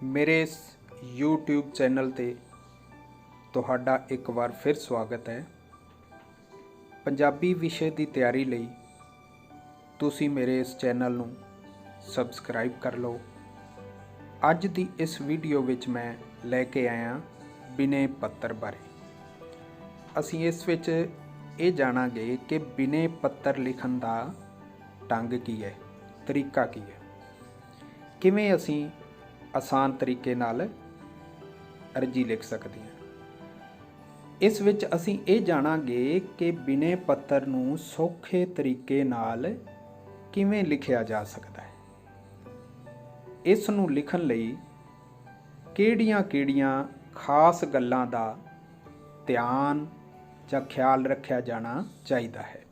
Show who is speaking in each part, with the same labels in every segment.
Speaker 1: मेरे इस YouTube channel ते तुहाडा एक बार फिर स्वागत है। पंजाबी विषय की तैयारी लई तुसी मेरे इस चैनल नूं सबसक्राइब कर लो। अज दी इस वीडियो विच मैं लैके आया विनय पत्र बारे। असीं इस विच ये जाणांगे कि विनय पत्र लिखण दा ढंग की है, तरीका की है, किवें असीं आसान तरीके नाल अर्जी लिख सकते हैं। इस विच असीं ये जाणांगे कि विनय पत्र नूं सौखे तरीके नाल किवें लिखिया जा सकता है। इस नूं लिखण लई किहड़ियां-किहड़ियां खास गल्लां दा ध्यान जां ख्याल रखिया जाना चाहीदा है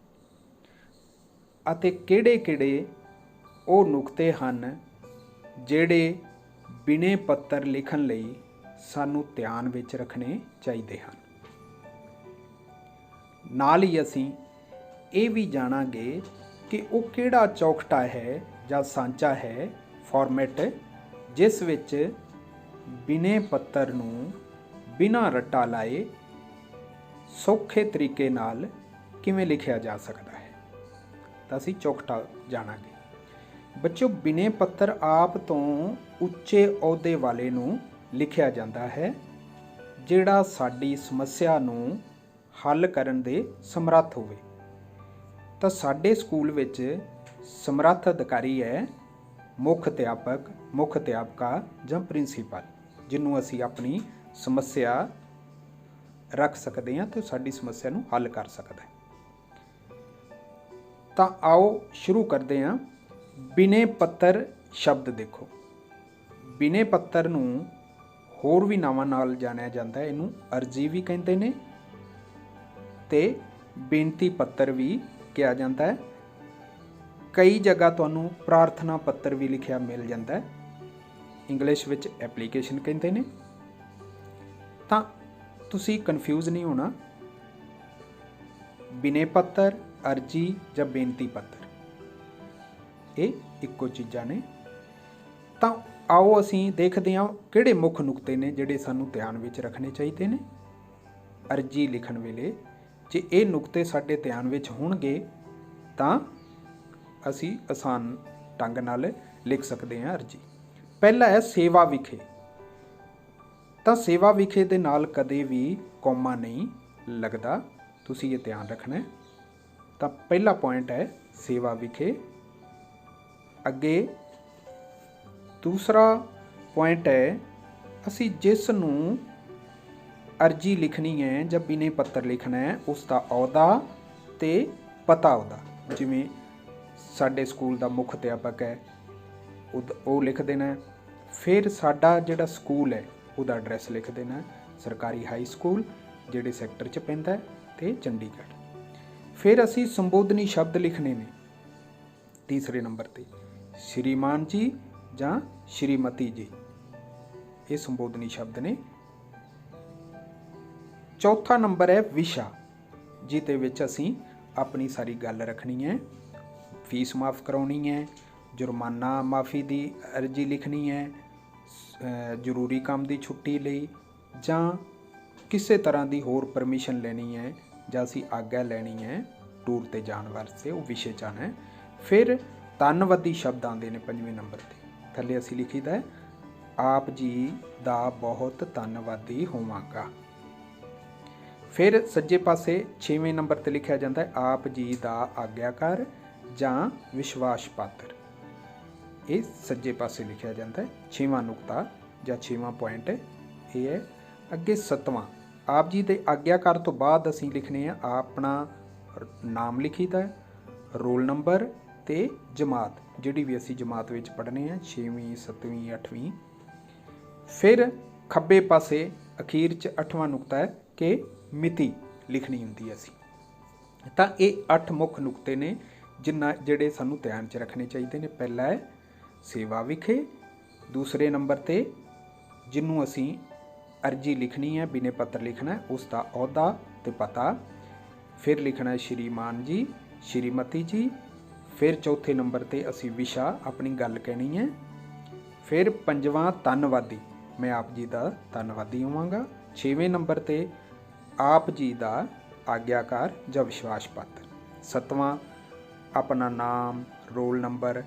Speaker 1: अते किहड़े-किहड़े ਉਹ ਨੁਕਤੇ ਹਨ ਜਿਹੜੇ विनय पत्र लिखण लई सानू ध्यान विच रखने चाहीदे हन। नाल ही असीं ये भी जाणांगे कि वो किहड़ा चौखटा है जां सांचा है, फॉर्मेट, जिस विच विनय पत्र नूं बिना रट्टा लाए सौखे तरीके नाल किवें लिखिया जा सकता है, तां असीं चौखटा जाणांगे। बच्चों, विनय पत्र आप तो उच्चे अहुदे वाले नूं लिखिया जाता है जिहड़ा साडी समस्या नूं हल करन दे समर्थ होवे। तो साडे स्कूल विच समर्थ अधिकारी है मुख अध्यापक, मुख अध्यापका जां प्रिंसीपल, जिन्हों असीं अपनी समस्या रख सकते हैं तो साडी समस्या नूं हल कर सकदा है। तां आओ शुरू करते हैं। विनय पत्र शब्द देखो, विनय पत्र नूं होर भी नावां नाल जाणिया जांदा है। इहनूं अर्जी भी कहंदे ने ते बेनती पत्र भी कहा जाता है। कई जगह तुहानूं प्रार्थना पत्र भी लिखिया मिल जाता है, इंग्लिश विच एप्लीकेशन कहंदे ने। तां तुसीं कन्फ्यूज नहीं होना, विनय पत्र, अर्जी जां बेनती पत्र ये इक्को चीज़ां ने। तां आओ असीं देखदे हां किहड़े मुख नुकते ने जिहड़े सानूं ध्यान विच रखने चाहीदे ने अर्जी लिखण वेले। जे ये नुकते साडे ध्यान विच होणगे तां असीं आसान ढंग नाल लिख सकदे हां अर्जी। पहला है सेवा विखे। तां सेवा विखे दे नाल कदे भी कौमा नहीं लगदा, तुसीं ये ध्यान रखना है। तां पहला पॉइंट है सेवा विखे। अगे दूसरा पॉइंट है असी जिस नूं अर्जी लिखनी है जब विनय पत्र लिखना है उसका अहुदा ते पता उहदा। जिवें साडे स्कूल का मुख अध्यापक है वो लिख देना है। फिर साडा जिहड़ा स्कूल है उसका एड्रैस लिख देना है, सरकारी हाई स्कूल जिहड़े सैक्टर च पैंदा है ते चंडीगढ़। फिर असी संबोधनी शब्द लिखने ने तीसरे नंबर ते, श्रीमान जी जां श्रीमती जी, ये संबोधनी शब्द ने। चौथा नंबर है विशा, जिहदे विच असीं अपनी सारी गल रखनी है, फीस माफ़ कराउणी है, जुर्माना माफ़ी की अर्जी लिखनी है, जरूरी काम की छुट्टी लई जां किसी तरह की होर परमिशन लेनी है जां असीं आग्या लैनी है टूर ते जाण वास्ते, वो विषय च आना है। फिर धन्नवादी शब्द आते हैं पंजवें नंबर पर। थले असीं लिखीदा है आप जी दा बहुत धन्नवादी होवांगा। फिर सज्जे पासे छेवें नंबर पर लिखा जाता है आप जी दा आग्याकार जां विश्वास पात्र। ये सज्जे पासे लिखा जाता है। छेवां नुकता जां छेवां पॉइंट ये है। अगे सतवां, आप जी दे आग्याकार तो बाद असीं लिखने हैं अपना नाम लिखीदा है, रोल नंबर ते जमात, जिहड़ी भी असीं जमात विच पढ़ने हैं, 6वीं 7वीं 8वीं। फिर खब्बे पासे अखीर च 8वां नुकता है कि मिति लिखनी हुंदी है असीं। तां ये 8 मुख नुकते ने जिहड़े सानूं ध्यान च रखने चाहिए ने। पहला है सेवा विखे, दूसरे नंबर ते जिन्हों असीं अर्जी लिखनी है, विनय पत्र लिखना है, उसका अहुदा ते पता। फिर लिखना है श्रीमान जी, श्रीमती जी। फिर चौथे नंबर ते असीं विशा अपनी गल कहनी है। फिर पंजवां धन्नवादी, मैं आप जी का धन्नवादी होवांगा। 6वें नंबर ते आप जी का आग्याकार ਜਾਂ विश्वास पात्र। 7वां अपना नाम, रोल नंबर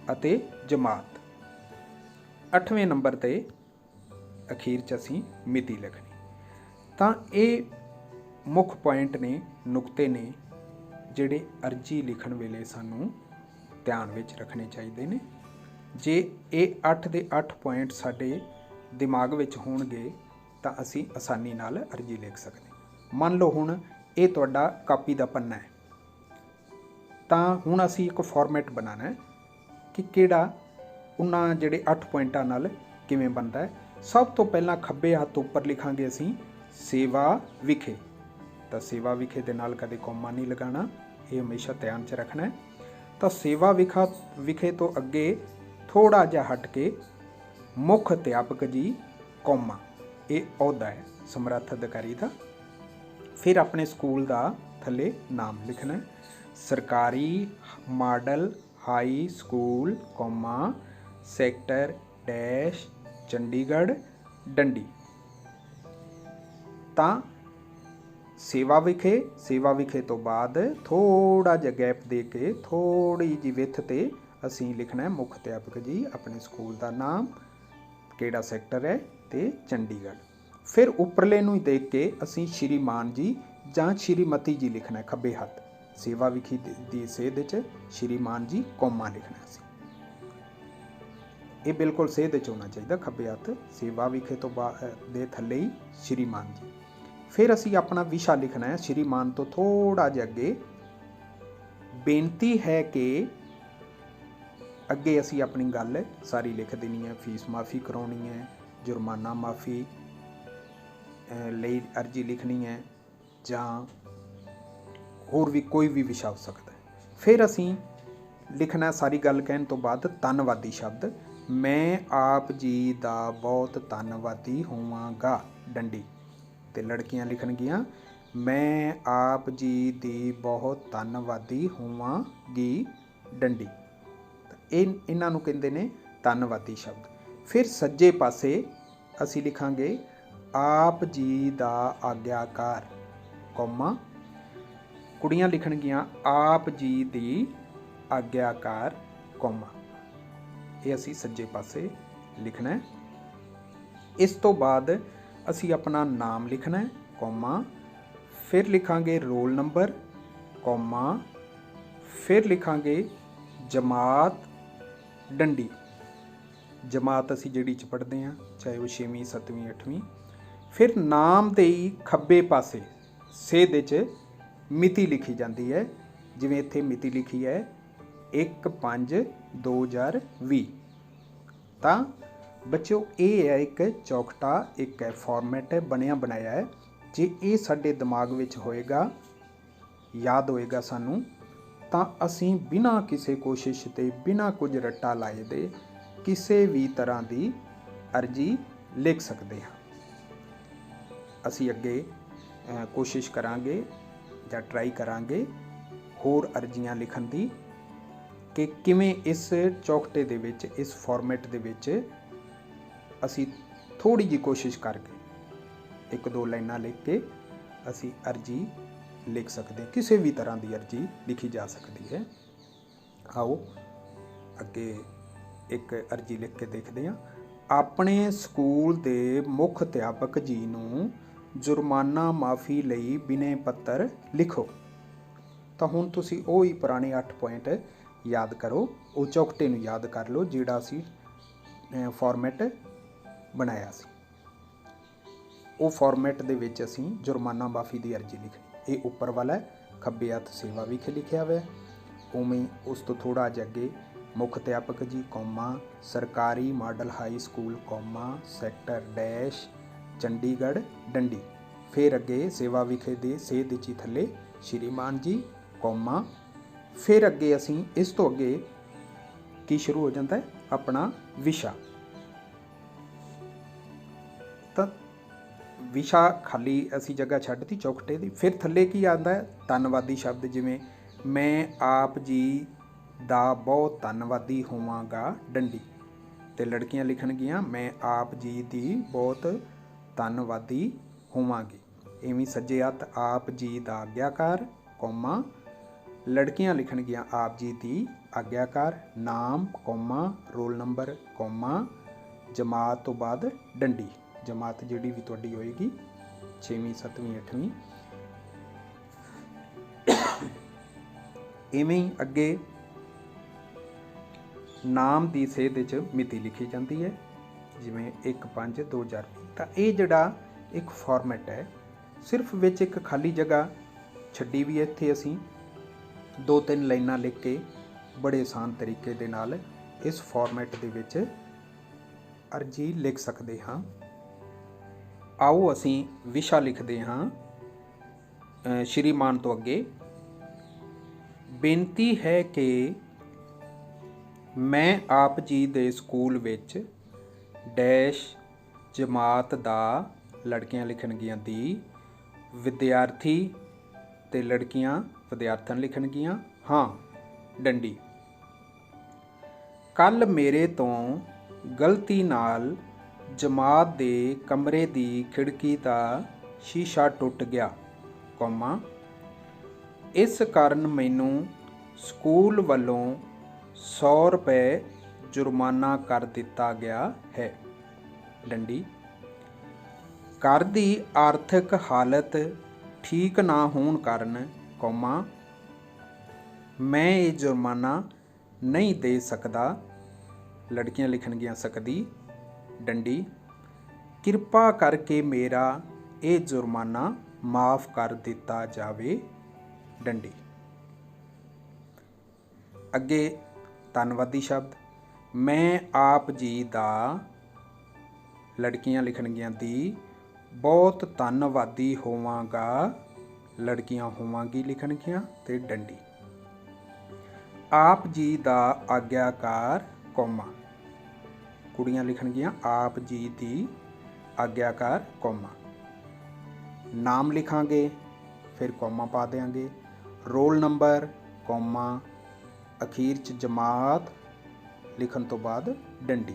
Speaker 1: ਅਤੇ जमात। 8वें नंबर ते अखीर 'ਚ ਅਸੀਂ मिति लिखनी। ਤਾਂ ਇਹ ਮੁੱਖ ਪੁਆਇੰਟ ਨੇ, ਨੁਕਤੇ ਨੇ ਜਿਹੜੇ ਅਰਜੀ ਲਿਖਣ ਵੇਲੇ ਸਾਨੂੰ ਧਿਆਨ ਵਿੱਚ ਰੱਖਣੇ ਚਾਹੀਦੇ ਨੇ। ਜੇ ਇਹ 8 ਦੇ 8 ਪੁਆਇੰਟ ਸਾਡੇ ਦਿਮਾਗ ਵਿੱਚ ਹੋਣਗੇ ਤਾਂ ਅਸੀਂ ਆਸਾਨੀ ਨਾਲ ਅਰਜੀ ਲਿਖ ਸਕਦੇ। ਮੰਨ ਲਓ ਹੁਣ ਇਹ ਤੁਹਾਡਾ ਕਾਪੀ ਦਾ ਪੰਨਾ ਹੈ, ਤਾਂ ਹੁਣ ਅਸੀਂ ਇੱਕ ਫਾਰਮੈਟ ਬਣਾਉਣਾ ਹੈ ਕਿ ਕਿਹੜਾ ਉਹਨਾਂ ਜਿਹੜੇ 8 ਪੁਆਇੰਟਾਂ ਨਾਲ ਕਿਵੇਂ ਬਣਦਾ ਹੈ। ਸਭ ਤੋਂ ਪਹਿਲਾਂ ਖੱਬੇ ਹੱਥ ਉੱਪਰ ਲਿਖਾਂਗੇ ਅਸੀਂ ਸੇਵਾ ਵਿਖੇ। ਤਾਂ ਸੇਵਾ ਵਿਖੇ ਦੇ ਨਾਲ ਕਦੇ ਕੌਮਾ ਨਹੀਂ ਲਗਾਉਣਾ, ਇਹ ਹਮੇਸ਼ਾ ਧਿਆਨ 'ਚ ਰੱਖਣਾ ਹੈ। ਤਾਂ ਸੇਵਾ ਵਿਖੇ ਤੋਂ ਅੱਗੇ ਥੋੜ੍ਹਾ ਜਿਹਾ ਹਟ ਕੇ ਮੁੱਖ ਅਧਿਆਪਕ ਜੀ, ਕੌਮਾ, ਇਹ ਅਹੁਦਾ ਹੈ ਸਮਰੱਥ ਅਧਿਕਾਰੀ ਦਾ। ਫਿਰ ਆਪਣੇ ਸਕੂਲ ਦਾ ਥੱਲੇ ਨਾਮ ਲਿਖਣਾ ਹੈ, ਸਰਕਾਰੀ model high school, comma, sector dash, Chandigarh, ਡੰਡੀ। ਤਾਂ ਸੇਵਾ ਵਿਖੇ ਤੋਂ ਬਾਅਦ ਥੋੜ੍ਹਾ ਜਿਹਾ ਗੈਪ ਦੇ ਕੇ ਥੋੜ੍ਹੀ ਜਿਹੀ ਵਿੱਥ 'ਤੇ ਅਸੀਂ ਲਿਖਣਾ ਹੈ ਮੁੱਖ ਅਧਿਆਪਕ ਜੀ, ਆਪਣੇ ਸਕੂਲ ਦਾ ਨਾਮ, ਕਿਹੜਾ ਸੈਕਟਰ ਹੈ ਤੇ ਚੰਡੀਗੜ੍ਹ। ਫਿਰ ਉੱਪਰਲੇ ਨੂੰ ਹੀ ਦੇਖ ਕੇ ਅਸੀਂ ਸ਼੍ਰੀਮਾਨ ਜੀ ਜਾਂ ਸ਼੍ਰੀਮਤੀ ਜੀ ਲਿਖਣਾ ਹੈ ਖੱਬੇ ਹੱਥ। ਸੇਵਾ ਵਿਖੇ ਦੀ ਸੇਧ 'ਚ ਸ਼੍ਰੀਮਾਨ ਜੀ ਕੌਮਾ ਲਿਖਣਾ ਸੀ। ਇਹ ਬਿਲਕੁਲ ਸੇਧ 'ਚ ਹੋਣਾ ਚਾਹੀਦਾ ਖੱਬੇ ਹੱਥ। ਸੇਵਾ ਵਿਖੇ ਤੋਂ ਬਾਅਦ ਦੇ ਥੱਲੇ ਹੀ ਸ਼੍ਰੀਮਾਨ ਜੀ। ਫਿਰ ਅਸੀਂ ਆਪਣਾ ਵਿਸ਼ਾ ਲਿਖਣਾ ਹੈ ਸ਼੍ਰੀਮਾਨ ਤੋਂ ਥੋੜ੍ਹਾ ਜਿਹਾ ਅੱਗੇ। ਬੇਨਤੀ ਹੈ ਕਿ ਅੱਗੇ ਅਸੀਂ ਆਪਣੀ ਗੱਲ ਸਾਰੀ ਲਿਖ ਦੇਣੀ ਹੈ। ਫੀਸ ਮਾਫੀ ਕਰਾਉਣੀ ਹੈ, ਜੁਰਮਾਨਾ ਮਾਫੀ ਲਈ ਅਰਜੀ ਲਿਖਣੀ ਹੈ, ਜਾਂ ਹੋਰ ਵੀ ਕੋਈ ਵੀ ਵਿਸ਼ਾ ਹੋ ਸਕਦਾ ਹੈ। ਫਿਰ ਅਸੀਂ ਲਿਖਣਾ ਸਾਰੀ ਗੱਲ ਕਹਿਣ ਤੋਂ ਬਾਅਦ ਧੰਨਵਾਦੀ ਸ਼ਬਦ। ਮੈਂ ਆਪ ਜੀ ਦਾ ਬਹੁਤ ਧੰਨਵਾਦੀ ਹੋਵਾਂਗਾ, ਡੰਡੀ। ਤੇ ਲੜਕੀਆਂ ਲਿਖਣਗੀਆਂ ਮੈਂ ਆਪ ਜੀ ਦੀ ਬਹੁਤ ਧੰਨਵਾਦੀ ਹੋਵਾਂਗੀ, ਡੰਡੀ। ਇਹਨਾਂ ਨੂੰ ਕਹਿੰਦੇ ਨੇ ਧੰਨਵਾਦੀ ਸ਼ਬਦ। ਫਿਰ ਸੱਜੇ ਪਾਸੇ ਅਸੀਂ ਲਿਖਾਂਗੇ ਆਪ ਜੀ ਦਾ ਆਗਿਆਕਾਰ, ਕੌਮਾ। ਕੁੜੀਆਂ ਲਿਖਣਗੀਆਂ ਆਪ ਜੀ ਦੀ ਆਗਿਆਕਾਰ, ਕੌਮਾ। ਇਹ ਅਸੀਂ ਸੱਜੇ ਪਾਸੇ ਲਿਖਣਾ ਹੈ। ਇਸ ਤੋਂ ਬਾਅਦ ਅਸੀਂ ਆਪਣਾ ਨਾਮ ਲਿਖਣਾ ਹੈ, ਕੌਮਾ। ਫਿਰ ਲਿਖਾਂਗੇ ਰੋਲ ਨੰਬਰ, ਕੌਮਾ। ਫਿਰ ਲਿਖਾਂਗੇ ਜਮਾਤ, ਡੰਡੀ। ਜਮਾਤ ਅਸੀਂ ਜਿਹੜੀ 'ਚ ਪੜ੍ਹਦੇ ਹਾਂ, ਚਾਹੇ ਉਹ 6ਵੀਂ 7ਵੀਂ 8ਵੀਂ। ਫਿਰ ਨਾਮ ਦੇ ਹੀ ਖੱਬੇ ਪਾਸੇ ਸੇਧ 'ਚ ਮਿਤੀ ਲਿਖੀ ਜਾਂਦੀ ਹੈ, ਜਿਵੇਂ ਇੱਥੇ ਮਿਤੀ ਲਿਖੀ ਹੈ 1/5/2020। ਤਾਂ ਬੱਚਿਓ ਇਹ ਹੈ ਇੱਕ ਚੌਖਟਾ, ਇੱਕ ਹੈ ਫਾਰਮੈਟ ਹੈ ਬਣਿਆ ਬਣਾਇਆ ਹੈ। ਜੇ ਇਹ ਸਾਡੇ ਦਿਮਾਗ ਵਿੱਚ ਹੋਏਗਾ, ਯਾਦ ਹੋਏਗਾ ਸਾਨੂੰ, ਤਾਂ ਅਸੀਂ ਬਿਨਾਂ ਕਿਸੇ ਕੋਸ਼ਿਸ਼ ਤੇ ਬਿਨਾਂ ਕੁਝ ਰੱਟਾ ਲਾਏ ਦੇ ਕਿਸੇ ਵੀ ਤਰ੍ਹਾਂ ਦੀ ਅਰਜੀ ਲਿਖ ਸਕਦੇ ਹਾਂ। ਅਸੀਂ ਅੱਗੇ ਕੋਸ਼ਿਸ਼ ਕਰਾਂਗੇ ਜਾਂ ਟਰਾਈ ਕਰਾਂਗੇ ਹੋਰ ਅਰਜ਼ੀਆਂ ਲਿਖਣ ਦੀ, ਕਿ ਕਿਵੇਂ ਇਸ ਚੌਖਟੇ ਦੇ ਵਿੱਚ, ਇਸ ਫਾਰਮੈਟ ਦੇ ਵਿੱਚ ਅਸੀਂ ਥੋੜ੍ਹੀ ਜਿਹੀ ਕੋਸ਼ਿਸ਼ ਕਰਕੇ 1-2 ਲਾਈਨਾਂ ਲਿਖ ਕੇ ਅਸੀਂ ਅਰਜੀ ਲਿਖ ਸਕਦੇ ਹਾਂ। ਕਿਸੇ ਵੀ ਤਰ੍ਹਾਂ ਦੀ ਅਰਜੀ ਲਿਖੀ ਜਾ ਸਕਦੀ ਹੈ। ਆਓ ਅੱਗੇ ਇੱਕ ਅਰਜੀ ਲਿਖ ਕੇ ਦੇਖਦੇ ਹਾਂ। ਆਪਣੇ ਸਕੂਲ ਦੇ ਮੁੱਖ ਅਧਿਆਪਕ ਜੀ ਨੂੰ ਜੁਰਮਾਨਾ ਮਾਫੀ ਲਈ ਬਿਨੈ ਪੱਤਰ ਲਿਖੋ। ਤਾਂ ਹੁਣ ਤੁਸੀਂ ਉਹ ਹੀ ਪੁਰਾਣੇ 8 ਪੁਆਇੰਟ ਯਾਦ ਕਰੋ, ਉਹ ਚੌਖਟੇ ਨੂੰ ਯਾਦ ਕਰ ਲਓ ਜਿਹੜਾ ਅਸੀਂ ਫਾਰਮੈਟ ਬਣਾਇਆ ਸੀ। ਉਹ ਫਾਰਮੈਟ ਦੇ ਵਿੱਚ ਅਸੀਂ ਜੁਰਮਾਨਾ ਮਾਫੀ ਦੀ ਅਰਜੀ ਲਿਖਣੀ। ਇਹ ਉੱਪਰ ਵਾਲਾ ਖੱਬੇ ਹੱਥ ਸੇਵਾ ਵਿਖੇ ਲਿਖਿਆ ਹੋਇਆ। ਉਵੇਂ ਉਸ ਤੋਂ ਥੋੜ੍ਹਾ ਜਿਹਾ ਅੱਗੇ ਮੁੱਖ ਅਧਿਆਪਕ ਜੀ, ਕੌਮਾ, ਸਰਕਾਰੀ model high school, comma, sector dash, Chandigarh, ਡੰਡੀ। ਫਿਰ ਅੱਗੇ ਸੇਵਾ ਵਿਖੇ ਦੇ ਸੇਧ ਜੀ ਥੱਲੇ ਸ਼੍ਰੀਮਾਨ ਜੀ, ਕੌਮਾ। ਫਿਰ ਅੱਗੇ ਅਸੀਂ ਇਸ ਤੋਂ ਅੱਗੇ ਕੀ ਸ਼ੁਰੂ ਹੋ ਜਾਂਦਾ ਹੈ, ਆਪਣਾ ਵਿਸ਼ਾ। ਤਾਂ ਵਿਸ਼ਾ ਖਾਲੀ ਅਸੀਂ ਜਗ੍ਹਾ ਛੱਡਤੀ ਚੌਖਟੇ ਦੀ। ਫਿਰ ਥੱਲੇ ਕੀ ਆਉਂਦਾ ਹੈ, ਧੰਨਵਾਦੀ ਸ਼ਬਦ, ਜਿਵੇਂ ਮੈਂ ਆਪ ਜੀ ਦਾ ਬਹੁਤ ਧੰਨਵਾਦੀ ਹੋਵਾਂਗਾ, ਡੰਡੀ। ਤੇ ਲੜਕੀਆਂ ਲਿਖਣਗੀਆਂ ਮੈਂ ਆਪ ਜੀ ਦੀ ਬਹੁਤ ਧੰਨਵਾਦੀ ਹੋਵਾਂਗੀ। ਇਵੇਂ ਸੱਜੇ ਹੱਥ ਆਪ ਜੀ ਦਾ ਆਗਿਆਕਾਰ, ਕੌਮਾ, ਲੜਕੀਆਂ ਲਿਖਣਗੀਆਂ ਆਪ ਜੀ ਦੀ ਆਗਿਆਕਾਰ, ਨਾਮ, ਕੌਮਾ, ਰੋਲ ਨੰਬਰ, ਕੌਮਾ, ਜਮਾਤ ਤੋਂ ਬਾਅਦ ਡੰਡੀ, ਜਮਾਤ ਜਿਹੜੀ ਵੀ ਤੁਹਾਡੀ ਹੋਏਗੀ 6ਵੀਂ 7ਵੀਂ 8ਵੀਂ। ਇਵੇਂ ਹੀ ਅੱਗੇ ਨਾਮ ਦੀ ਸੇਧ ਵਿੱਚ ਮਿਤੀ ਲਿਖੀ ਜਾਂਦੀ ਹੈ, ਜਿਵੇਂ 1/5/2020। ਤਾਂ ਇਹ ਜਿਹੜਾ ਇੱਕ ਫਾਰਮੈਟ ਹੈ, ਸਿਰਫ ਵਿੱਚ ਇੱਕ ਖਾਲੀ ਜਗ੍ਹਾ ਛੱਡੀ ਵੀ ਹੈ। ਇੱਥੇ ਅਸੀਂ 2-3 ਲਾਈਨਾਂ ਲਿਖ ਕੇ ਬੜੇ ਆਸਾਨ ਤਰੀਕੇ ਦੇ ਨਾਲ ਇਸ ਫਾਰਮੈਟ ਦੇ ਵਿੱਚ ਅਰਜੀ ਲਿਖ ਸਕਦੇ ਹਾਂ। ਆਓ ਅਸੀਂ ਵਿਸ਼ਾ ਲਿਖਦੇ ਹਾਂ ਸ਼੍ਰੀਮਾਨ ਤੋਂ ਅੱਗੇ। ਬੇਨਤੀ ਹੈ ਕਿ ਮੈਂ ਆਪ ਜੀ ਦੇ ਸਕੂਲ ਵਿੱਚ ਡੈਸ਼ ਜਮਾਤ ਦਾ, ਲੜਕੀਆਂ ਲਿਖਣਗੀਆਂ ਦੀ, ਵਿਦਿਆਰਥੀ ਤੇ ਲੜਕੀਆਂ ਵਿਦਿਆਰਥਣ ਲਿਖਣਗੀਆਂ ਹਾਂ, ਡੰਡੀ। ਕੱਲ੍ਹ ਮੇਰੇ ਤੋਂ ਗਲਤੀ ਨਾਲ ਜਮਾਤ ਦੇ ਕਮਰੇ ਦੀ ਖਿੜਕੀ ਦਾ ਸ਼ੀਸ਼ਾ ਟੁੱਟ ਗਿਆ, ਕੌਮਾ, ਇਸ ਕਾਰਨ ਮੈਨੂੰ ਸਕੂਲ ਵੱਲੋਂ 100 ਰੁਪਏ ਜੁਰਮਾਨਾ ਕਰ ਦਿੱਤਾ ਗਿਆ ਹੈ, ਡੰਡੀ। ਘਰ ਦੀ ਆਰਥਿਕ ਹਾਲਤ ਠੀਕ ਨਾ ਹੋਣ ਕਾਰਨ, ਕੌਮਾ, ਮੈਂ ਇਹ ਜੁਰਮਾਨਾ ਨਹੀਂ ਦੇ ਸਕਦਾ, ਲੜਕੀਆਂ ਲਿਖਣਗੀਆਂ ਸਕਦੀ, ਡੰਡੀ। ਕਿਰਪਾ ਕਰਕੇ ਮੇਰਾ ਇਹ ਜੁਰਮਾਨਾ ਮਾफ़ ਕਰ ਦਿੱਤਾ ਜਾਵੇ, ਡੰਡੀ। ਅੱਗੇ ਧੰਨਵਾਦੀ ਸ਼ਬਦ, ਮੈਂ ਆਪ ਜੀ ਦਾ, ਲੜਕੀਆਂ ਲਿਖਣਗੀਆਂ ਦੀ, ਬਹੁਤ ਧੰਨਵਾਦੀ ਹੋਵਾਂਗਾ, ਲੜਕੀਆਂ ਹੋਵਾਂਗੀ ਲਿਖਣਗੀਆਂ ਤੇ ਡੰਡੀ। ਆਪ ਜੀ ਦਾ ਆਗਿਆਕਾਰ, ਕੌਮਾ, ਕੁੜੀਆਂ ਲਿਖਣਗੀਆਂ ਆਪ ਜੀ ਦੀ ਆਗਿਆਕਾਰ, ਕੌਮਾ। ਨਾਮ ਲਿਖਾਂਗੇ ਫਿਰ ਕੌਮਾ ਪਾ ਦਿਆਂਗੇ, ਰੋਲ ਨੰਬਰ, ਕੌਮਾ, ਅਖੀਰ 'ਚ ਜਮਾਤ ਲਿਖਣ ਤੋਂ ਬਾਅਦ ਡੰਡੀ।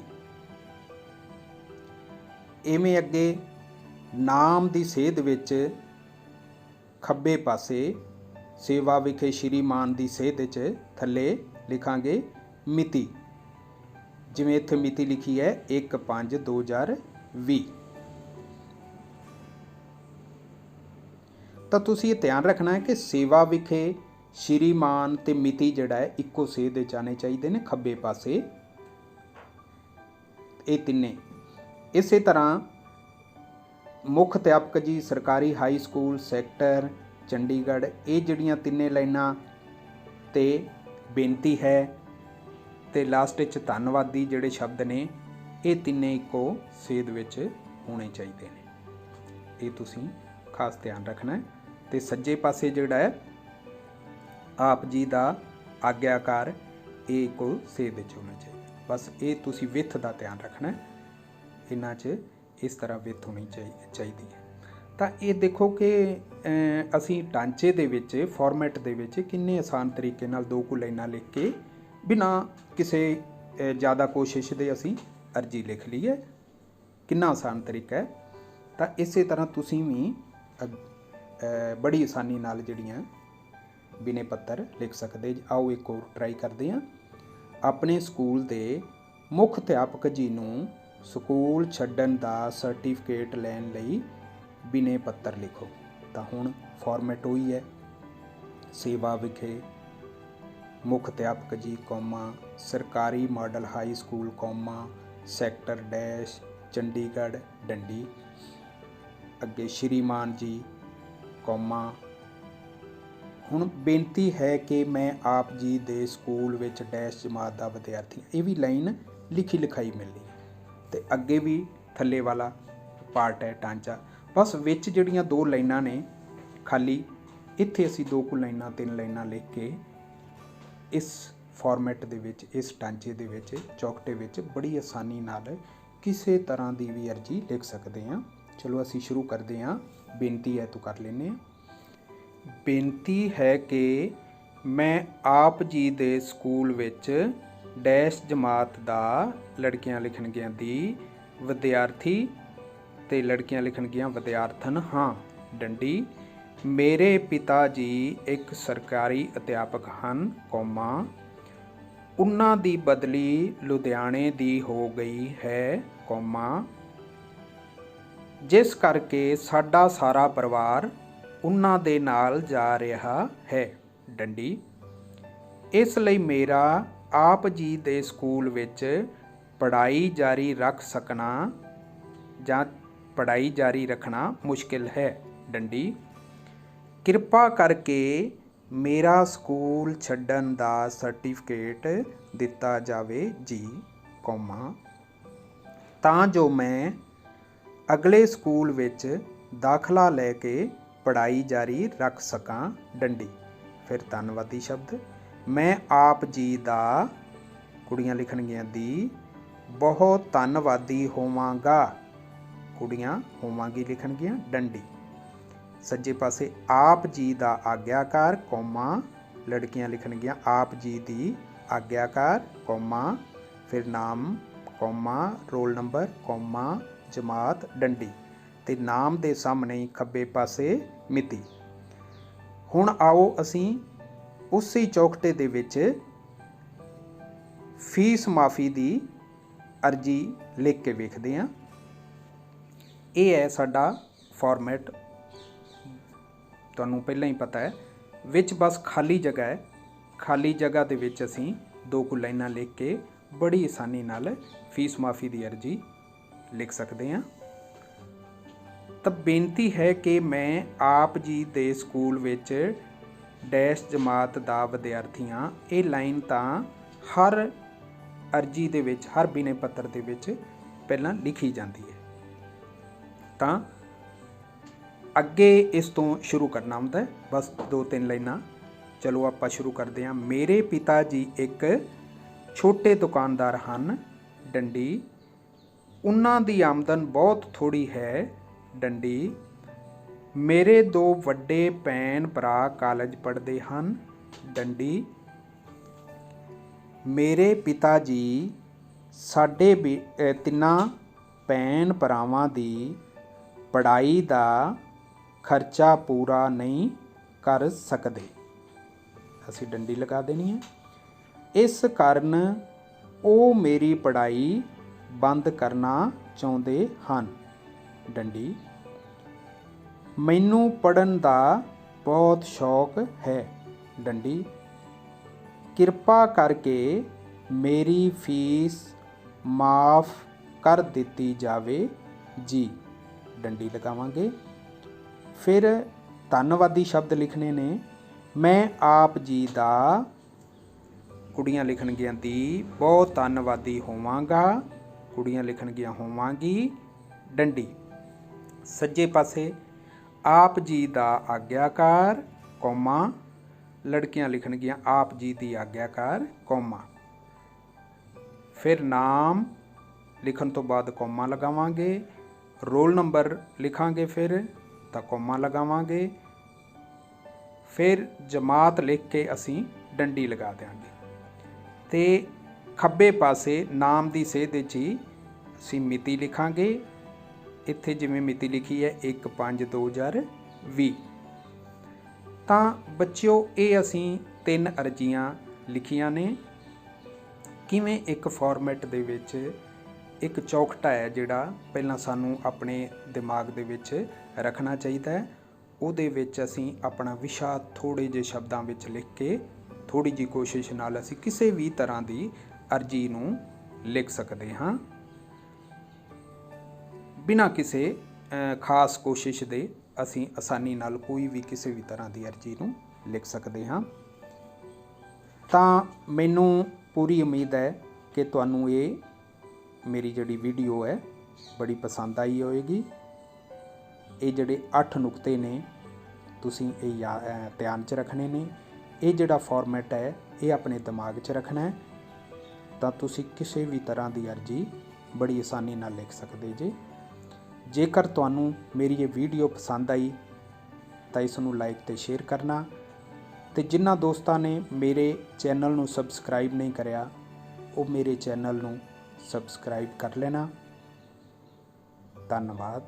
Speaker 1: ਇਵੇਂ ਅੱਗੇ ਨਾਮ ਦੀ ਸੇਧ ਵਿੱਚ ਖੱਬੇ ਪਾਸੇ ਸੇਵਾ ਵਿਖੇ ਸ਼੍ਰੀਮਾਨ ਦੀ ਸੇਧ ਵਿੱਚ ਥੱਲੇ ਲਿਖਾਂਗੇ ਮਿਤੀ, ਜਿਵੇਂ ਇੱਥੇ ਮਿਤੀ ਲਿਖੀ ਹੈ 1/5/2020। ਤਾਂ ਤੁਸੀਂ ਇਹ ਧਿਆਨ ਰੱਖਣਾ ਹੈ ਕਿ ਸੇਵਾ ਵਿਖੇ ਸ਼੍ਰੀਮਾਨ ਤੇ ਮਿਤੀ ਜਿਹੜਾ ਹੈ ਇੱਕੋ ਸੇਧ ਵਿੱਚ ਆਉਣੇ ਚਾਹੀਦੇ ਨੇ, ਖੱਬੇ ਪਾਸੇ ਇਹ ਤਿੰਨੇ। ਇਸੇ ਤਰ੍ਹਾਂ ਮੁੱਖ ਅਧਿਆਪਕ ਜੀ, ਸਰਕਾਰੀ ਹਾਈ ਸਕੂਲ ਸੈਕਟਰ ਚੰਡੀਗੜ੍ਹ, ਇਹ ਜਿਹੜੀਆਂ ਤਿੰਨੇ ਲਾਈਨਾਂ ਤੇ ਬੇਨਤੀ ਹੈ ਤੇ ਲਾਸਟ ਵਿੱਚ ਧੰਨਵਾਦੀ ਜਿਹੜੇ ਸ਼ਬਦ ਨੇ, ਇਹ ਤਿੰਨੇ ਇੱਕੋ ਸੇਧ ਵਿੱਚ ਹੋਣੇ ਚਾਹੀਦੇ ਨੇ। ਇਹ ਤੁਸੀਂ ਖਾਸ ਧਿਆਨ ਰੱਖਣਾ ਹੈ। ਤੇ ਸੱਜੇ ਪਾਸੇ ਜਿਹੜਾ ਹੈ ਆਪ ਜੀ ਦਾ ਆਗਿਆਕਾਰ, ਇਹ ਇੱਕੋ ਸੇਧ ਵਿੱਚ ਹੋਣਾ ਚਾਹੀਦਾ। ਬਸ ਇਹ ਤੁਸੀਂ ਵਿੱਥ ਦਾ ਧਿਆਨ ਰੱਖਣਾ, ਇਹਨਾਂ 'ਚ ਇਸ ਤਰ੍ਹਾਂ ਵਿੱਥ ਹੋਣੀ ਚਾਹੀਦੀ ਹੈ। ਤਾਂ ਇਹ ਦੇਖੋ ਕਿ ਅਸੀਂ ਢਾਂਚੇ ਦੇ ਵਿੱਚ, ਫਾਰਮੈਟ ਦੇ ਵਿੱਚ ਕਿੰਨੇ ਆਸਾਨ ਤਰੀਕੇ ਨਾਲ 2 ਕੁ ਲਾਈਨਾਂ ਲਿਖ ਕੇ ਬਿਨਾਂ ਕਿਸੇ ਜ਼ਿਆਦਾ ਕੋਸ਼ਿਸ਼ ਦੇ ਅਸੀਂ ਅਰਜੀ ਲਿਖ ਲਈ ਹੈ। ਕਿੰਨਾ ਆਸਾਨ ਤਰੀਕਾ ਹੈ। ਤਾਂ ਇਸੇ ਤਰ੍ਹਾਂ ਤੁਸੀਂ ਵੀ ਬੜੀ ਆਸਾਨੀ ਨਾਲ ਜਿਹੜੀਆਂ ਬਿਨੇ ਪੱਤਰ ਲਿਖ ਸਕਦੇ। ਆਓ ਇੱਕ ਹੋਰ ਟਰਾਈ ਕਰਦੇ ਹਾਂ। ਆਪਣੇ ਸਕੂਲ ਦੇ ਮੁੱਖ ਅਧਿਆਪਕ ਜੀ ਨੂੰ ਸਕੂਲ ਛੱਡਣ ਦਾ ਸਰਟੀਫਿਕੇਟ ਲੈਣ ਲਈ ਬਿਨੇ ਪੱਤਰ ਲਿਖੋ। ਤਾਂ ਹੁਣ ਫਾਰਮੈਟ ਉਹੀ ਹੈ, ਸੇਵਾ ਵਿਖੇ ਮੁੱਖ ਅਧਿਆਪਕ ਜੀ, ਕੌਮਾ, ਸਰਕਾਰੀ model high school, comma, sector dash Chandigarh, ਡੰਡੀ। ਅੱਗੇ ਸ਼੍ਰੀਮਾਨ ਜੀ, ਕੌਮਾ। ਹੁਣ ਬੇਨਤੀ ਹੈ ਕਿ ਮੈਂ ਆਪ ਜੀ ਦੇ ਸਕੂਲ ਵਿੱਚ ਡੈਸ਼ ਜਮਾਤ ਦਾ ਵਿਦਿਆਰਥੀ। ਇਹ ਵੀ ਲਾਈਨ ਲਿਖੀ ਲਿਖਾਈ ਮਿਲਣੀ ਤੇ ਅੱਗੇ ਵੀ ਥੱਲੇ ਵਾਲਾ ਪਾਰਟ ਹੈ ਢਾਂਚਾ। ਬਸ ਵਿੱਚ ਜਿਹੜੀਆਂ 2 ਲਾਈਨਾਂ ਨੇ ਖਾਲੀ, ਇੱਥੇ ਅਸੀਂ 2 ਕੁ ਲਾਈਨਾਂ 3 ਲਾਈਨਾਂ ਲਿਖ ਕੇ ਇਸ ਫਾਰਮੈਟ ਦੇ ਵਿੱਚ, ਇਸ ਢਾਂਚੇ ਦੇ ਵਿੱਚ, ਚੌਕਟੇ ਵਿੱਚ ਬੜੀ ਆਸਾਨੀ ਨਾਲ ਕਿਸੇ ਤਰ੍ਹਾਂ ਦੀ ਵੀ ਅਰਜੀ ਲਿਖ ਸਕਦੇ ਹਾਂ। ਚਲੋ ਅਸੀਂ ਸ਼ੁਰੂ ਕਰਦੇ ਹਾਂ। ਬੇਨਤੀ ਹੈ ਤੋਂ ਕਰ ਲੈਂਦੇ ਹਾਂ। ਬੇਨਤੀ ਹੈ ਕਿ ਮੈਂ ਆਪ ਜੀ ਦੇ ਸਕੂਲ ਵਿੱਚ ਡੈਸ਼ ਜਮਾਤ ਦਾ ਲੜਕੀਆਂ ਲਿਖਣਗੀਆਂ ਦੀ ਵਿਦਿਆਰਥੀ ਤੇ ਲੜਕੀਆਂ ਲਿਖਣਗੀਆਂ ਵਿਦਿਆਰਥਣ ਹਾਂ ਡੰਡੀ। ਮੇਰੇ ਪਿਤਾ ਜੀ ਇੱਕ ਸਰਕਾਰੀ ਅਧਿਆਪਕ ਹਨ ਕੌਮਾ। ਉਹਨਾਂ ਦੀ ਬਦਲੀ ਲੁਧਿਆਣੇ ਦੀ ਹੋ ਗਈ ਹੈ ਕੌਮਾ, ਜਿਸ ਕਰਕੇ ਸਾਡਾ ਸਾਰਾ ਪਰਿਵਾਰ ਉਹਨਾਂ ਦੇ ਨਾਲ ਜਾ ਰਿਹਾ ਹੈ ਡੰਡੀ। ਇਸ ਲਈ ਮੇਰਾ ਆਪ ਜੀ ਦੇ ਸਕੂਲ ਵਿੱਚ ਪੜ੍ਹਾਈ ਜਾਰੀ ਰੱਖ ਸਕਣਾ ਜਾਂ ਪੜ੍ਹਾਈ ਜਾਰੀ ਰੱਖਣਾ ਮੁਸ਼ਕਿਲ ਹੈ ਡੰਡੀ। ਕਿਰਪਾ ਕਰਕੇ ਮੇਰਾ ਸਕੂਲ ਛੱਡਣ ਦਾ ਸਰਟੀਫਿਕੇਟ ਦਿੱਤਾ ਜਾਵੇ ਜੀ ਕੌਮਾ, ਤਾਂ ਜੋ ਮੈਂ ਅਗਲੇ ਸਕੂਲ ਵਿੱਚ ਦਾਖਲਾ ਲੈ ਕੇ ਪੜ੍ਹਾਈ ਜਾਰੀ ਰੱਖ ਸਕਾਂ ਡੰਡੀ। ਫਿਰ ਧੰਨਵਾਦੀ ਸ਼ਬਦ। ਮੈਂ ਆਪ ਜੀ ਦਾ ਕੁੜੀਆਂ ਲਿਖਣਗੀਆਂ ਦੀ ਬਹੁਤ ਧੰਨਵਾਦੀ ਹੋਵਾਂਗਾ, ਕੁੜੀਆਂ ਹੋਵਾਂਗੀ ਲਿਖਣਗੀਆਂ ਡੰਡੀ। ਸੱਜੇ ਪਾਸੇ ਆਪ ਜੀ ਦਾ ਆਗਿਆਕਾਰ ਕੌਮਾ, ਲੜਕੀਆਂ ਲਿਖਣਗੀਆਂ ਆਪ ਜੀ ਦੀ ਆਗਿਆਕਾਰ ਕੌਮਾ, ਫਿਰ ਨਾਮ ਕੌਮਾ, ਰੋਲ ਨੰਬਰ ਕੌਮਾ, ਜਮਾਤ ਡੰਡੀ ਤੇ ਨਾਮ ਦੇ ਸਾਹਮਣੇ ਖੱਬੇ ਪਾਸੇ ਮਿਤੀ। ਹੁਣ ਆਓ ਅਸੀਂ ਉਸੇ ਚੌਕਟੇ ਦੇ ਵਿੱਚ ਫੀਸ ਮਾਫੀ ਦੀ ਅਰਜੀ ਲਿਖ ਕੇ ਵੇਖਦੇ ਹਾਂ। ਇਹ ਹੈ ਸਾਡਾ ਫਾਰਮੈਟ, ਤੁਹਾਨੂੰ ਪਹਿਲਾਂ ਹੀ ਪਤਾ ਹੈ। ਵਿੱਚ ਬਸ ਖਾਲੀ ਜਗ੍ਹਾ ਹੈ, ਖਾਲੀ ਜਗ੍ਹਾ ਦੇ ਵਿੱਚ ਅਸੀਂ 2 ਕੁ ਲਾਈਨਾਂ ਲਿਖ ਕੇ ਬੜੀ ਆਸਾਨੀ ਨਾਲ ਫੀਸ ਮਾਫੀ ਦੀ ਅਰਜੀ ਲਿਖ ਸਕਦੇ ਹਾਂ। ਤਾਂ ਬੇਨਤੀ ਹੈ ਕਿ ਮੈਂ ਆਪ ਜੀ ਦੇ ਸਕੂਲ ਵਿੱਚ ਡੈਸ਼ ਜਮਾਤ ਦਾ ਵਿਦਿਆਰਥੀ ਹਾਂ। ਇਹ ਲਾਈਨ ਤਾਂ ਹਰ ਅਰਜੀ ਦੇ ਵਿੱਚ, ਹਰ ਬਿਨੈ ਪੱਤਰ ਦੇ ਵਿੱਚ ਪਹਿਲਾਂ ਲਿਖੀ ਜਾਂਦੀ ਹੈ। ਤਾਂ ਅੱਗੇ ਇਸ ਤੋਂ ਸ਼ੁਰੂ ਕਰਨਾ ਹੁੰਦਾ ਹੈ, ਬਸ 2-3 ਲਾਈਨਾਂ। ਚਲੋ ਆਪਾਂ ਸ਼ੁਰੂ ਕਰਦੇ ਹਾਂ। ਮੇਰੇ ਪਿਤਾ ਜੀ ਇੱਕ ਛੋਟੇ ਦੁਕਾਨਦਾਰ ਹਨ ਡੰਡੀ। ਉਹਨਾਂ ਦੀ ਆਮਦਨ ਬਹੁਤ ਥੋੜ੍ਹੀ ਹੈ ਡੰਡੀ। ਮੇਰੇ 2 ਵੱਡੇ ਭੈਣ ਭਰਾ ਕਾਲਜ ਪੜ੍ਹਦੇ ਹਨ ਡੰਡੀ। ਮੇਰੇ ਪਿਤਾ ਜੀ ਸਾਡੇ 3 ਭੈਣ ਭਰਾਵਾਂ ਦੀ ਪੜ੍ਹਾਈ ਦਾ ਖਰਚਾ ਪੂਰਾ ਨਹੀਂ ਕਰ ਸਕਦੇ। ਅਸੀਂ ਡੰਡੀ ਲਗਾ ਦੇਣੀ ਹੈ। ਇਸ ਕਾਰਨ ਉਹ ਮੇਰੀ ਪੜ੍ਹਾਈ ਬੰਦ ਕਰਨਾ ਚਾਹੁੰਦੇ ਹਨ ਡੰਡੀ। ਮੈਨੂੰ ਪੜ੍ਹਨ ਦਾ ਬਹੁਤ ਸ਼ੌਕ ਹੈ ਡੰਡੀ। ਕਿਰਪਾ ਕਰਕੇ ਮੇਰੀ ਫੀਸ ਮਾਫ ਕਰ ਦਿੱਤੀ ਜਾਵੇ ਜੀ ਡੰਡੀ ਲਗਾਵਾਂਗੇ। ਫਿਰ ਧੰਨਵਾਦੀ ਸ਼ਬਦ ਲਿਖਣੇ ਨੇ। ਮੈਂ ਆਪ ਜੀ ਦਾ ਕੁੜੀਆਂ ਲਿਖਣਗੀਆਂ ਦੀ ਬਹੁਤ ਧੰਨਵਾਦੀ ਹੋਵਾਂਗਾ, ਕੁੜੀਆਂ ਲਿਖਣਗੀਆਂ ਹੋਵਾਂਗੀ ਡੰਡੀ। ਸੱਜੇ ਪਾਸੇ ਆਪ ਜੀ ਦਾ ਆਗਿਆਕਾਰ ਕੌਮਾ, ਲੜਕੀਆਂ ਲਿਖਣਗੀਆਂ ਆਪ ਜੀ ਦੀ ਆਗਿਆਕਾਰ ਕੌਮਾ। ਫਿਰ ਨਾਮ ਲਿਖਣ ਤੋਂ ਬਾਅਦ ਕੌਮਾ ਲਗਾਵਾਂਗੇ। ਰੋਲ ਨੰਬਰ ਲਿਖਾਂਗੇ ਫਿਰ ਤਾਂ ਕੌਮਾ ਲਗਾਵਾਂਗੇ। ਫਿਰ ਜਮਾਤ ਲਿਖ ਕੇ ਅਸੀਂ ਡੰਡੀ ਲਗਾ ਦਿਆਂਗੇ। ਤੇ ਖੱਬੇ ਪਾਸੇ ਨਾਮ ਦੀ ਸੇਧ ਵਿੱਚ ਹੀ ਅਸੀਂ ਮਿਤੀ ਲਿਖਾਂਗੇ। ਇੱਥੇ ਜਿਵੇਂ ਮਿਤੀ ਲਿਖੀ ਹੈ 1/5/2020। ਤਾਂ ਬੱਚਿਓ ਇਹ ਅਸੀਂ 3 ਅਰਜ਼ੀਆਂ ਲਿਖੀਆਂ ਨੇ। ਕਿਵੇਂ ਇੱਕ ਫਾਰਮੈਟ ਦੇ ਵਿੱਚ ਇੱਕ ਚੌਕਟਾ ਹੈ ਜਿਹੜਾ ਪਹਿਲਾਂ ਸਾਨੂੰ ਆਪਣੇ ਦਿਮਾਗ ਦੇ ਵਿੱਚ ਰੱਖਣਾ ਚਾਹੀਦਾ ਹੈ। ਉਹਦੇ ਵਿੱਚ ਅਸੀਂ ਆਪਣਾ ਵਿਸ਼ਾ ਥੋੜ੍ਹੇ ਜਿਹੇ ਸ਼ਬਦਾਂ ਵਿੱਚ ਲਿਖ ਕੇ ਥੋੜ੍ਹੀ ਜਿਹੀ ਕੋਸ਼ਿਸ਼ ਨਾਲ ਅਸੀਂ ਕਿਸੇ ਵੀ ਤਰ੍ਹਾਂ ਦੀ ਅਰਜੀ ਨੂੰ ਲਿਖ ਸਕਦੇ ਹਾਂ, ਬਿਨਾਂ ਕਿਸੇ ਖਾਸ ਕੋਸ਼ਿਸ਼ ਦੇ ਅਸੀਂ ਆਸਾਨੀ ਨਾਲ ਕੋਈ ਵੀ ਕਿਸੇ ਵੀ ਤਰ੍ਹਾਂ ਦੀ ਅਰਜੀ ਨੂੰ ਲਿਖ ਸਕਦੇ ਹਾਂ। ਤਾਂ ਮੈਨੂੰ ਪੂਰੀ ਉਮੀਦ ਹੈ ਕਿ ਤੁਹਾਨੂੰ ਇਹ ਮੇਰੀ ਜਿਹੜੀ ਵੀਡੀਓ ਹੈ ਬੜੀ ਪਸੰਦ ਆਈ ਹੋਵੇਗੀ। ਇਹ ਜਿਹੜੇ 8 ਨੁਕਤੇ ਨੇ ਤੁਸੀਂ ਇਹ ਧਿਆਨ 'ਚ ਰੱਖਣੇ ਨੇ। ਇਹ ਜਿਹੜਾ ਫਾਰਮੈਟ ਹੈ ਇਹ ਆਪਣੇ ਦਿਮਾਗ 'ਚ ਰੱਖਣਾ ਹੈ, ਤਾਂ ਤੁਸੀਂ ਕਿਸੇ ਵੀ ਤਰ੍ਹਾਂ ਦੀ ਅਰਜੀ ਬੜੀ ਆਸਾਨੀ ਨਾਲ ਲਿਖ ਸਕਦੇ ਜੇ। ਜੇਕਰ ਤੁਹਾਨੂੰ ਮੇਰੀ ਇਹ ਵੀਡੀਓ ਪਸੰਦ ਆਈ ਤਾਂ ਇਸ ਨੂੰ ਲਾਈਕ ਅਤੇ ਸ਼ੇਅਰ ਕਰਨਾ, ਅਤੇ ਜਿਨ੍ਹਾਂ ਦੋਸਤਾਂ ਨੇ ਮੇਰੇ ਚੈਨਲ ਨੂੰ ਸਬਸਕ੍ਰਾਈਬ ਨਹੀਂ ਕਰਿਆ ਉਹ ਮੇਰੇ ਚੈਨਲ ਨੂੰ ਸਬਸਕ੍ਰਾਈਬ ਕਰ ਲੈਣਾ। ਧੰਨਵਾਦ।